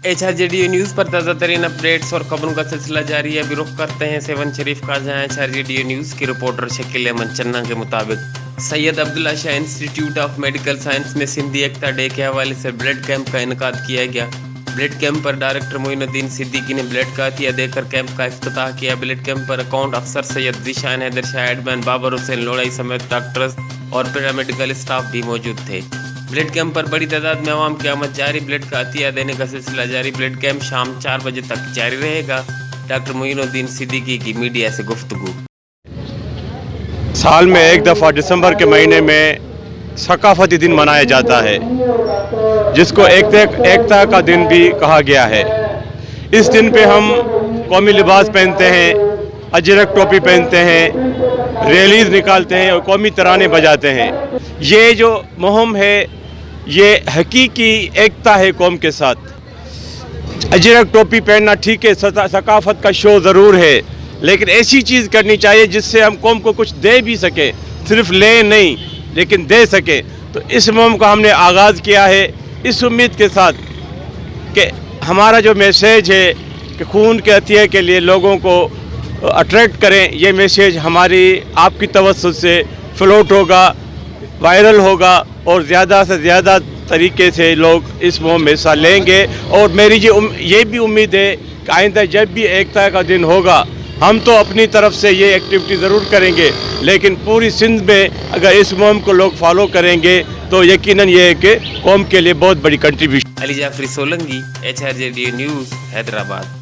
HRJDU news पर ताज़ा तरीन अपडेट्स और खबरों का सिलसिला जारी है। अभी रुख करते हैं सेवन शरीफ का, जहाँ HRJDU न्यूज़ की रिपोर्टर शकील अहमद चन्ना के मुताबिक Syed Abdullah Shah institute of medical science में सिंधी एकता डे के हवाले से ब्लड कैंप का इनकाद किया गया। ब्लड कैंप पर डायरेक्टर मोइनुद्दीन सिद्दीकी ने ब्लड का अतिया देकर कैंप का इफ्तिताह किया। ब्लड कैंप पर अकाउंट अफसर सैयद ज़ीशान हैदर शाह, एडमैन बाबर हुसैन लोड़ाई समेत डॉक्टर्स और पैरामेडिकल स्टाफ भी मौजूद थे। ब्लड कैंप पर बड़ी तादाद में आवाम की आमद जारी। ब्लड का अतिया देने का सिलसिला जारी। ब्लड कैंप शाम 4 बजे तक जारी रहेगा। डॉक्टर मोइनुद्दीन सिद्दीकी की मीडिया से गुफ्तगू। साल में एक दफ़ा दिसंबर के महीने में सकाफती दिन मनाया जाता है, जिसको एकता का दिन भी कहा गया है। इस दिन पे हम कौमी लिबास पहनते हैं, अजरक टोपी पहनते हैं, रैलीज निकालते हैं और कौमी तराने बजाते हैं। ये जो मुहिम है, ये हकीकी एकता है कौम के साथ। अजरक टोपी पहनना ठीक है, सकाफत का शो ज़रूर है, लेकिन ऐसी चीज़ करनी चाहिए जिससे हम कौम को कुछ दे भी सकें, सिर्फ ले नहीं लेकिन दे सके। तो इस मुहिम का हमने आगाज़ किया है इस उम्मीद के साथ कि हमारा जो मैसेज है कि खून के अतिये के लिए लोगों को अट्रैक्ट करें, ये मैसेज हमारी आपकी तवज्जो से फ्लोट होगा, वायरल होगा और ज़्यादा से ज़्यादा तरीके से लोग इस मुहिम में हिस्सा लेंगे। और मेरी ये भी उम्मीद है कि आइंदा जब भी एकता का दिन होगा, हम तो अपनी तरफ से ये एक्टिविटी ज़रूर करेंगे, लेकिन पूरी सिंध में अगर इस मुहिम को लोग फॉलो करेंगे तो यकीनन ये है कि कौम के लिए बहुत बड़ी contribution. Ali Jafri Solangi, HRJDU news, Hyderabad.